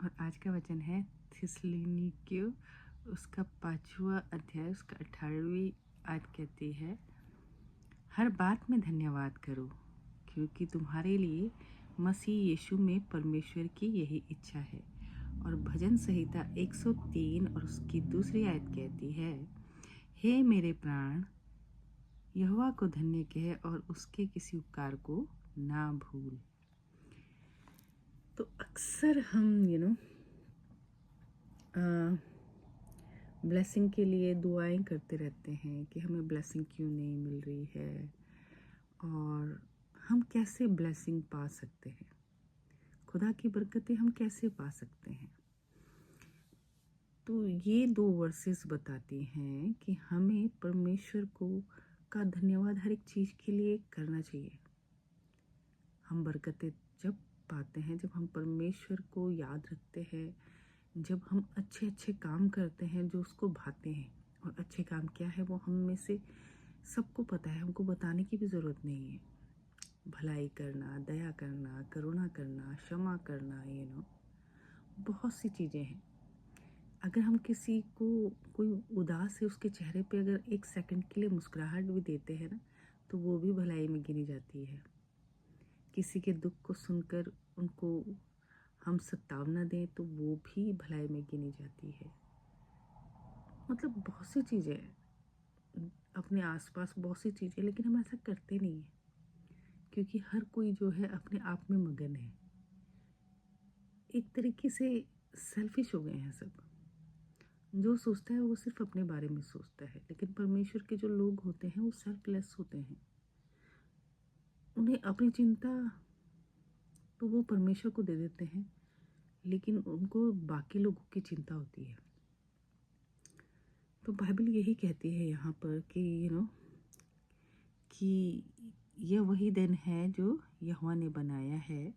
और आज का वचन है थिस्सलुनीकियों उसका 5वां अध्याय उसका 18वीं आयत कहती है, हर बात में धन्यवाद करो क्योंकि तुम्हारे लिए मसीह यीशु में परमेश्वर की यही इच्छा है। और भजन संहिता 103 और उसकी दूसरी आयत कहती है, हे मेरे प्राण यहोवा को धन्य कह और उसके किसी उपकार को ना भूल। तो अक्सर हम ब्लेसिंग के लिए दुआएं करते रहते हैं कि हमें ब्लेसिंग क्यों नहीं मिल रही है और हम कैसे ब्लेसिंग पा सकते हैं, खुदा की बरकतें हम कैसे पा सकते हैं। तो ये 2 वर्सेस बताती हैं कि हमें परमेश्वर का धन्यवाद हर एक चीज़ के लिए करना चाहिए। हम बरकतें जब पाते हैं, जब हम परमेश्वर को याद रखते हैं, जब हम अच्छे अच्छे काम करते हैं जो उसको भाते हैं। और अच्छे काम क्या है वो हम में से सबको पता है, हमको बताने की भी ज़रूरत नहीं है। भलाई करना, दया करना, करुणा करना, क्षमा करना, बहुत सी चीज़ें हैं। अगर हम किसी को कोई उदास है उसके चेहरे पे अगर 1 सेकंड के लिए मुस्कुराहट भी देते हैं ना, तो वो भी भलाई में गिनी जाती है। किसी के दुख को सुनकर उनको हम सत्तावना दें तो वो भी भलाई में गिनी जाती है। मतलब बहुत सी चीज़ें हैं अपने आसपास, बहुत सी चीज़ें, लेकिन हम ऐसा करते नहीं हैं क्योंकि हर कोई जो है अपने आप में मगन है। एक तरीके से सेल्फिश हो गए हैं सब। जो सोचता है वो सिर्फ अपने बारे में सोचता है, लेकिन परमेश्वर के जो लोग होते हैं वो सेल्फलेस होते हैं। उन्हें अपनी चिंता तो वो परमेश्वर को दे देते हैं, लेकिन उनको बाकी लोगों की चिंता होती है। तो बाइबल यही कहती है यहाँ पर कि यह वही दिन है जो यहोवा ने बनाया है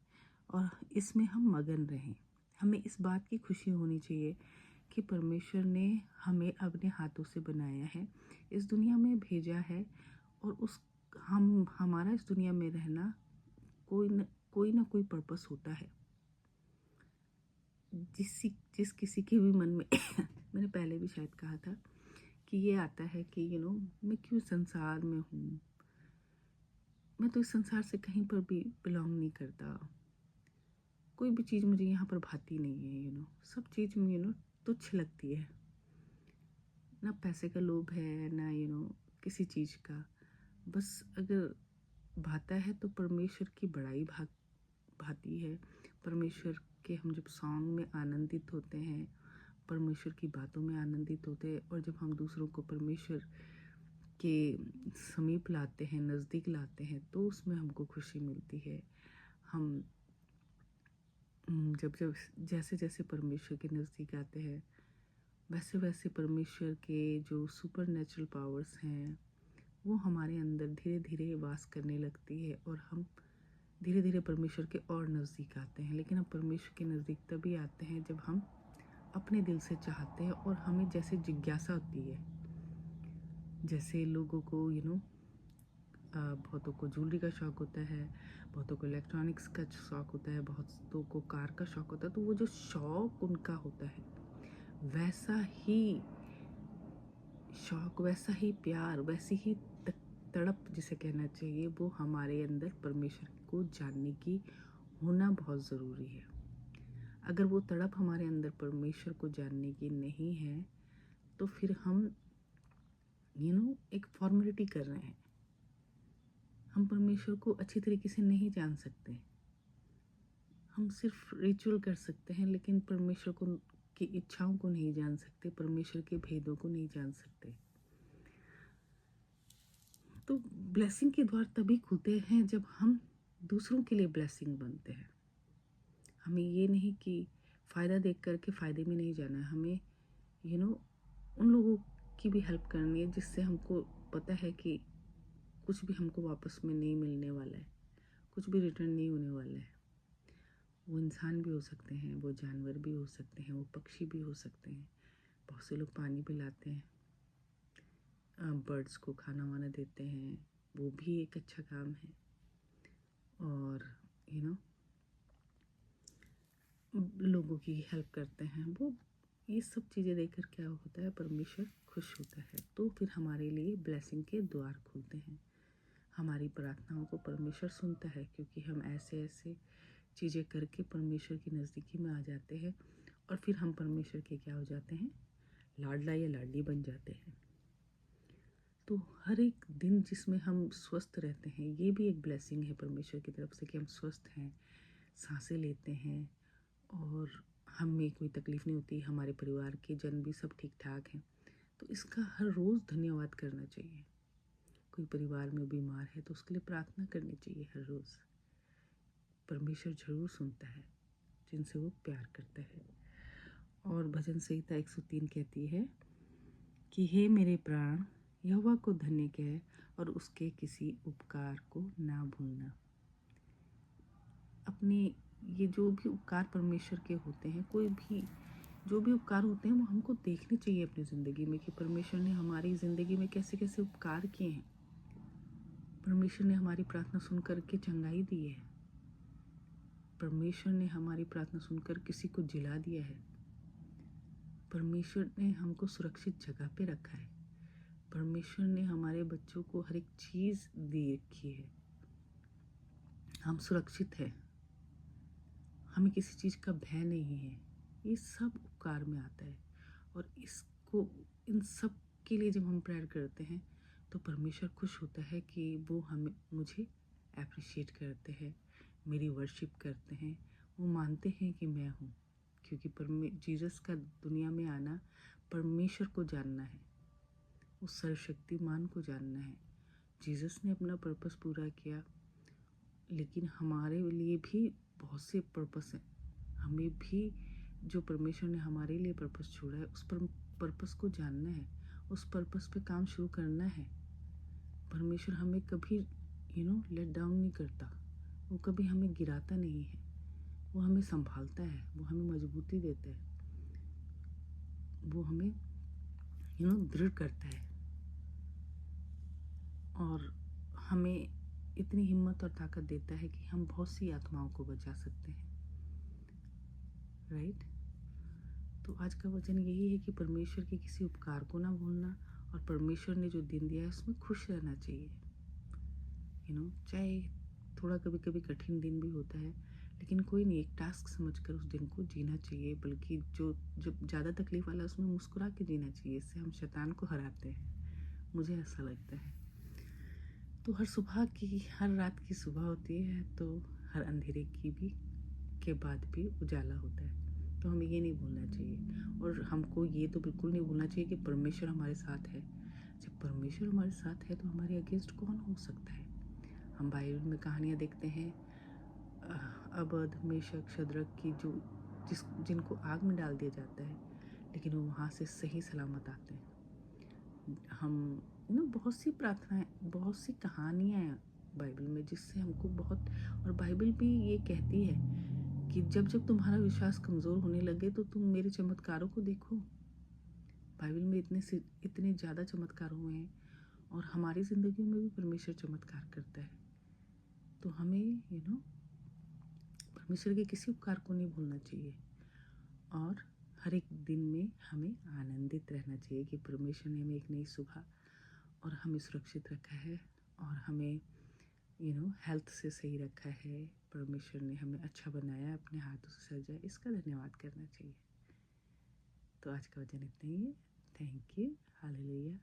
और इसमें हम मगन रहें। हमें इस बात की खुशी होनी चाहिए कि परमेश्वर ने हमें अपने हाथों से बनाया है, इस दुनिया में भेजा है और हमारा इस दुनिया में रहना कोई ना कोई पर्पस होता है। जिस किसी के भी मन में मैंने पहले भी शायद कहा था कि ये आता है कि मैं क्यों संसार में हूँ, मैं तो इस संसार से कहीं पर भी बिलोंग नहीं करता, कोई भी चीज़ मुझे यहाँ पर भाती नहीं है। सब चीज़ में तुच्छ लगती है। ना पैसे का लोभ है, ना किसी चीज़ का। बस अगर भाता है तो परमेश्वर की बड़ाई भाती है। परमेश्वर के हम जब सॉन्ग में आनंदित होते हैं, परमेश्वर की बातों में आनंदित होते हैं, और जब हम दूसरों को परमेश्वर के समीप लाते हैं, नज़दीक लाते हैं, तो उसमें हमको खुशी मिलती है। हम जब जैसे जैसे परमेश्वर के नज़दीक आते हैं, वैसे वैसे परमेश्वर के जो सुपर नेचुरल पावर्स हैं वो हमारे अंदर धीरे धीरे वास करने लगती है और हम धीरे धीरे परमेश्वर के और नज़दीक आते हैं। लेकिन हम परमेश्वर के नज़दीक तभी आते हैं जब हम अपने दिल से चाहते हैं और हमें जैसे जिज्ञासा होती है। जैसे लोगों को बहुतों को ज्वेलरी का शौक़ होता है, बहुतों को इलेक्ट्रॉनिक्स का शौक़ होता है, बहुतों को कार का शौक़ होता है। तो वो जो शौक़ उनका होता है, वैसा ही शौक़, वैसा ही प्यार, वैसी ही तड़प जिसे कहना चाहिए, वो हमारे अंदर परमेश्वर को जानने की होना बहुत ज़रूरी है। अगर वो तड़प हमारे अंदर परमेश्वर को जानने की नहीं है तो फिर हम एक फॉर्मेलिटी कर रहे हैं। हम परमेश्वर को अच्छी तरीके से नहीं जान सकते। हम सिर्फ रिचुअल कर सकते हैं, लेकिन परमेश्वर की इच्छाओं को नहीं जान सकते, परमेश्वर के भेदों को नहीं जान सकते। तो ब्लेसिंग के द्वार तभी खुलते हैं जब हम दूसरों के लिए ब्लेसिंग बनते हैं। हमें ये नहीं कि फ़ायदा देख करके फ़ायदे में नहीं जाना है। हमें उन लोगों की भी हेल्प करनी है जिससे हमको पता है कि कुछ भी हमको वापस में नहीं मिलने वाला है, कुछ भी रिटर्न नहीं होने वाला है। वो इंसान भी हो सकते हैं, वो जानवर भी हो सकते हैं, वो पक्षी भी हो सकते हैं। बहुत से लोग पानी पिलाते हैं, बर्ड्स को खाना वाना देते हैं, वो भी एक अच्छा काम है। और लोगों की हेल्प करते हैं, वो ये सब चीज़ें देखकर क्या होता है, परमेश्वर खुश होता है। तो फिर हमारे लिए ब्लेसिंग के द्वार खुलते हैं। हमारी प्रार्थनाओं को परमेश्वर सुनता है, क्योंकि हम ऐसे ऐसे चीज़ें करके परमेश्वर की नज़दीकी में आ जाते हैं और फिर हम परमेश्वर के क्या हो जाते हैं, लाडला या लाडली बन जाते हैं। तो हर एक दिन जिसमें हम स्वस्थ रहते हैं, ये भी एक ब्लेसिंग है परमेश्वर की तरफ से कि हम स्वस्थ हैं, सांसें लेते हैं और हमें कोई तकलीफ़ नहीं होती, हमारे परिवार के जन भी सब ठीक ठाक हैं। तो इसका हर रोज़ धन्यवाद करना चाहिए। कोई परिवार में बीमार है तो उसके लिए प्रार्थना करनी चाहिए हर रोज़। परमेश्वर ज़रूर सुनता है जिनसे वो प्यार करता है। और भजन संहिता 103 कहती है कि हे मेरे प्राण, यहोवा को धन्य कह और उसके किसी उपकार को ना भूलना। अपने ये जो भी उपकार परमेश्वर के होते हैं, कोई भी जो भी उपकार होते हैं वो हमको देखने चाहिए अपनी ज़िंदगी में कि परमेश्वर ने हमारी ज़िंदगी में कैसे कैसे उपकार किए हैं। परमेश्वर ने हमारी प्रार्थना सुनकर के चंगाई दी है। परमेश्वर ने हमारी प्रार्थना सुनकर किसी को जिला दिया है। परमेश्वर ने हमको सुरक्षित जगह पे रखा है। परमेश्वर ने हमारे बच्चों को हर एक चीज़ दे रखी है। हम सुरक्षित हैं। हमें किसी चीज़ का भय नहीं है। ये सब उपकार में आता है और इसको इन सब के लिए जब हम प्रेयर करते हैं तो परमेश्वर खुश होता है कि वो मुझे अप्रिशिएट करते हैं, मेरी वर्शिप करते हैं। वो मानते हैं कि मैं हूँ, क्योंकि जीसस का दुनिया में आना परमेश्वर को जानना है, उस सर्वशक्तिमान को जानना है। जीसस ने अपना पर्पस पूरा किया, लेकिन हमारे लिए भी बहुत से पर्पस हैं। हमें भी जो परमेश्वर ने हमारे लिए पर्पस छोड़ा है, उस पर्पस को जानना है, उस पर्पस पे काम शुरू करना है। परमेश्वर हमें कभी लेट डाउन नहीं करता, वो कभी हमें गिराता नहीं है, वो हमें संभालता है, वो हमें मजबूती देता है, वो हमें दृढ़ करता है और हमें इतनी हिम्मत और ताकत देता है कि हम बहुत सी आत्माओं को बचा सकते हैं। राइट? तो आज का वचन यही है कि परमेश्वर के किसी उपकार को ना भूलना और परमेश्वर ने जो दिन दिया है उसमें खुश रहना चाहिए। चाहे थोड़ा कभी कभी कठिन दिन भी होता है, लेकिन कोई नहीं, एक टास्क समझकर उस दिन को जीना चाहिए। बल्कि जो ज़्यादा तकलीफ वाला है उसमें मुस्कुरा के जीना चाहिए। इससे हम शैतान को हराते हैं, मुझे ऐसा लगता है। तो हर रात की सुबह होती है, तो हर अंधेरे के बाद भी उजाला होता है। तो हमें ये नहीं भूलना चाहिए और हमको ये तो बिल्कुल नहीं भूलना चाहिए कि परमेश्वर हमारे साथ है। जब परमेश्वर हमारे साथ है तो हमारे अगेंस्ट कौन हो सकता है। हम बाइबल में कहानियाँ देखते हैं अबद, मेशक, शद्रक की जिनको आग में डाल दिया जाता है, लेकिन वो वहाँ से सही सलामत आते हैं। हम बहुत सी प्रार्थनाएं, बहुत सी कहानियाँ हैं बाइबल में जिससे हमको बहुत, और बाइबल भी ये कहती है कि जब जब तुम्हारा विश्वास कमज़ोर होने लगे तो तुम मेरे चमत्कारों को देखो। बाइबल में इतने ज़्यादा चमत्कार हुए हैं और हमारी ज़िंदगी में भी परमेश्वर चमत्कार करता है। तो हमें परमेश्वर के किसी उपकार को नहीं भूलना चाहिए और हर एक दिन में हमें आनंदित रहना चाहिए कि परमेश्वर ने हमें एक नई सुबह और हमें सुरक्षित रखा है और हमें हेल्थ से सही रखा है। परमेश्वर ने हमें अच्छा बनाया, अपने हाथों से सजाया, इसका धन्यवाद करना चाहिए। तो आज का वचन इतना ही है। Thank you. हालेलुया।